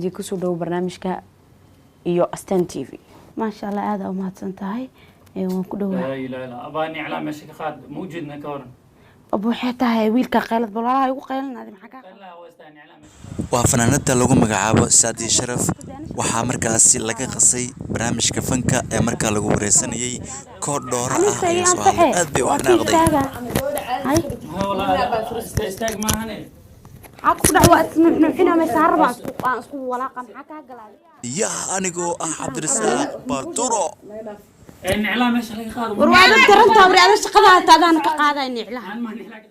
kusoo dhaw barnaamijka iyo Astan TV ما شاء الله هذا وما تنتهي ونكدوا لا لا لا أباني إعلام مش كخاد موجودنا كورن أبو حتى ويلك قالت بالله يقولنا هذا محكا لا هو استاني إعلام waa fanaanada lagu magacaabo Saadi Sharaf waxa markaasi laga qasay barnaamijka fanka ee markaa lagu wareysanayay koox dhowr ah ee Soomaali aad bay u xanaaqday هاي والله استاج ما هني عقب دعوة نحنا ما سهرب اسكو ولا قم حكا قلال ya anigoo ah Cabdirasaaq Barturo إن إعلام مش اللي خاد ورواده درنتا ورياده shaqada taadaan ka qaadayni iclaan ما نحلاك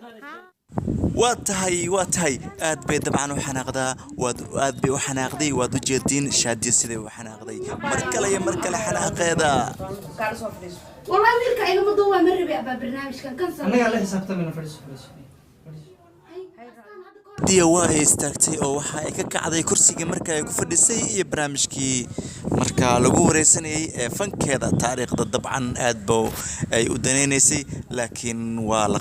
waa tahay aad bay dabcan u xanaaqdaa aad bay u xanaaqday waad u jeedin shaadiye sidee u xanaaqday mar kale xanaaqeeda والله ويلك إنه مضوع مربي أبا برنامج كان أنا قال لي حسبت من فريس diya waa ay istaagtay oo waxa ay ka kacday kursiga marka ay ku fadhisay iyo barnaamijkii marka lagu wareysanayay ee fankeeda taariikhda dabcan aad boo ay u daneynaysay laakiin waa la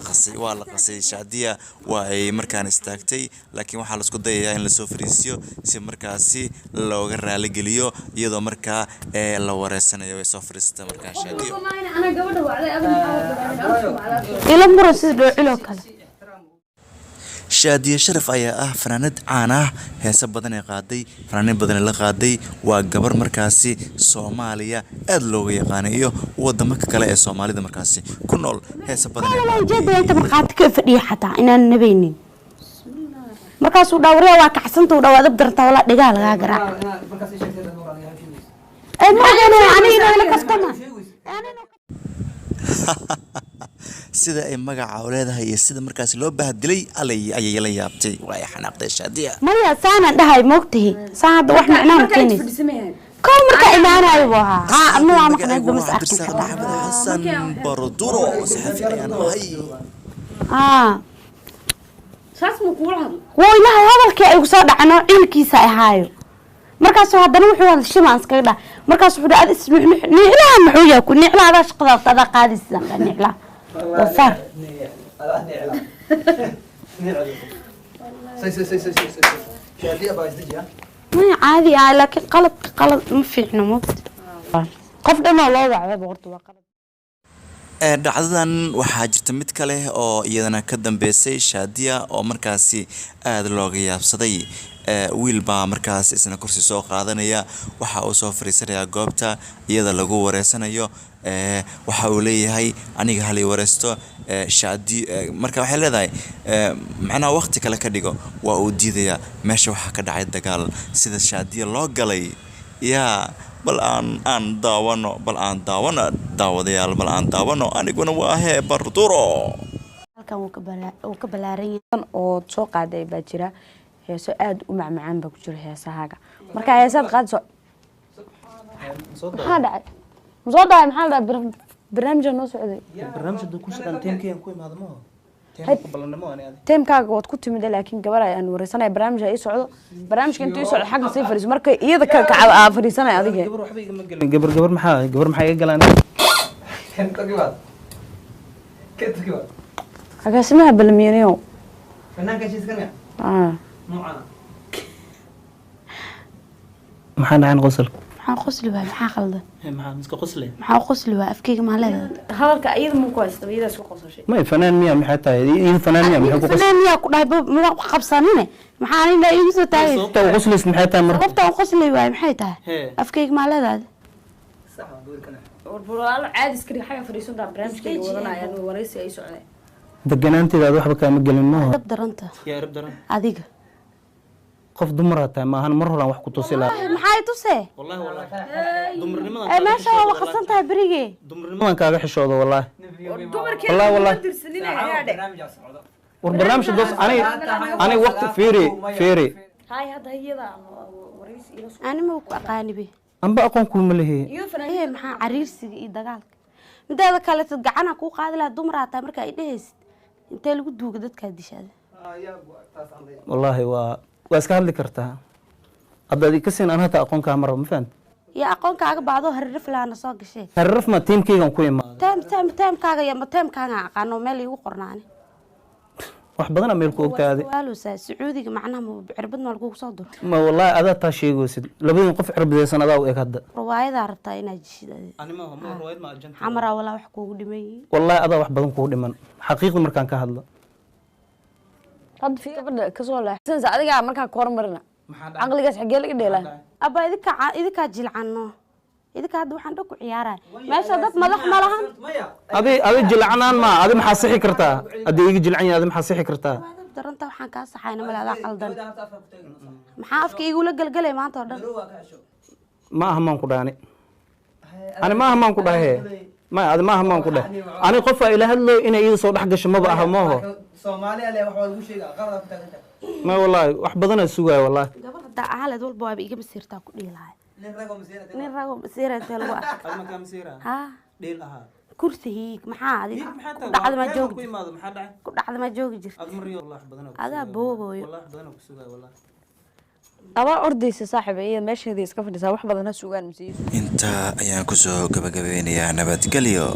qasay shaadiya waa ay markaan istaagtay laakiin waxa la isku dayayaa in la soo fariisiyo si markaasi looga raali geliyo iyadoo markaa la wareysanayo ay soo fariistay markaa shaadiya أنا قبل وعلي أبن إلى مرة سيدو علو كذا shaadiye sharaf ayaa ah fanaanad caan ah heesa badan ee qaaday fanaanad badan la qaaday waa gabar markaasi Soomaaliya aad looga yaqaanayo wadamada kale ee Soomaalida markaasi ku nool heesa badan والله جد أنت مرقات كيف دي حتى إن النبيني مركز ودوري وكحسنت ودوا درت ولا دجال غاقرا ما أنا لك أفتما sida ay magaca u leedahay iyo sida markaasi loo bahdilay ayay la yaabtay way xanaaqday shaadiya ما يا سانا ده هاي موقته سانا وإحنا نعم كنيس كم مركا إيمان أيوها ها أمي عم كنا بمس أكيد محمد حسن بردورو صحفي أيان هاي وإلا هذا الكي يقصد عنه إل كيسة هايو مركز هذا نوح هذا الشيء ما أنسكده مركز هذا اسمه نعلا محويا كون نعلا هذا شقة هذا قادس نعلا وفر ما عادي لكن قلط ما في إحنا موت قفل ما الله وعلى بورتو وقلط dhacdadan waxaa jirta mid kale oo iyadana ka dambeysay shaadiya oo markaasi aad looga yaabsaday wiil baa markaas isna kursi soo qaadanaya waxa uu soo fariisanaya goobta iyada lagu wareysanayo waxa uu leeyahay aniga hal i wareysto shaadi marka waxay leedahay macna waqti kale ka dhigo waa uu diidaya meesha waxa ka dhacay dagaal sida shaadiya loo galay bal aan daawano daawadayaal bal aan daawano aniguna waa hee Barduro halkan uu ka balaaran oo soo qaaday baa jira heeso aad u macmacaan baa ku jira heesahaaga marka heesad qaadso maxaa dhacay barnaamijka noo socday barnaamijka ku socdan teamkeen ku imaadmo teemkaaga waad ku timid laakiin gabar ayaan wareysanay barnaamijka ay socdo barnaamijka intuu socdo xagga sii fariiso marka iyada ka fariisanay adiga gabar waxba igama galin gabar maxaa iga galaan agaasimaha balmiyeeyo fanaanka shiiskana noocana maxaa dhacan qosol maxaa qosli waa maxaa qaldan maxaa miska qosle maxaa qosli waa afkeyga ma leedahay hadalka iyada ma ku haysto iyada isku qosashay ma fanaan miya maxay tahay in fanaan miya maxay ku qosol fanaan miya ku dhahay ma qabsanine maxaa aniga igu soo taagay sababta qoslis maxay tahay mar sababta qosli waa maxay tahay afkeyga ma leedahay sax gool kana warburaal caadi iskari xaga fariisan barnaamijka wadanayaan wareysi ay socday deganaanteeda waxba kaama gelin ma dab daranta yaa rab daran adiga qof dumar ah ma ahan mar horan wax ku tusi laa maxay tusay wallahi dumarnimada ay meesha waa qasan tahay berige dumarnimadan kaaga xishoodo wallahi wallahi war barnaamij doos ani waqti fiiri hay hada iyada wareysi ila ani ma ku aqaanibe amba aqoon ku ma leeyahay maxaa cariirsiga iyo dagaalka midaada kale tad gacana ku qaadi lahaa dumar aad tahay marka ay dhehaysid intee lagu duuga dadka dishaada wallahi waa iska hadli kartaa hadda ka siin anata aqoon ka mar ma fahant يا أقول كأجا بعضه هرف لنا صاق شيء هرف ما تيم كي يوم كوي ما تام كأجا يا ما تام كأجا قانو مالي وقرناني wax badan meel ku ogtaade waalusa sacuudiga macnaha ma cirbad ma lagu soo diro ma wallahi adaa taa sheegaysid labadii qof cirbadeysan adaa u eg hadda riwaayada rabtaa inaad jishid anima ma riwaayad ma ajanta xamara wala wax kuugu dhimay wallahi adaa wax badan kuugu dhiman xaqiiqda markaan ka hadlo hadda fi gabadha ka soo leexsan adiga markaa ka hormarina aqligaas xagee laga dheelaa aba idinka jilcano idinka hadda waxaan dhaq ku ciyaaray meesha dad madax ma lahan adi jilcanaan ma adi maxaa sixi kartaa adii iga jilcan yahay adi maxaa sixi kartaa daranta waxaan ka saxayna malaada qaldan maxaa afka igu la galgalay maanta oo dhan ma aha maan ku dhaani ani ma aha maan ku dhahe ma adi ma aha maan ku dhahe ani qof ay ila hadlay inay iyada soo dhax gasho maba aha maaho Soomaaliya le wax lagu sheegaa qalad ku tagta ma wallahi wax badan ay sugaay wallahi gabadha ahaleed walba waa iga masiirtaa ku dhiilahay nin rago masiirata lagu arko adma ka masiira ha dheel aha kursiga maxaa adiga dhacda ma joog ku imaado maxaa dhacay ku dhacda ma joogi jirto ad mar wallahi wax badan adaa boobooyo wallahi badan ku sugaay wallahi aba ordaysa saaxiib iyo meesheedii iska fadhisaa wax badan ha sugaan masiiyo inta ayaan kusoo gabagabeynayaa nabadgelyo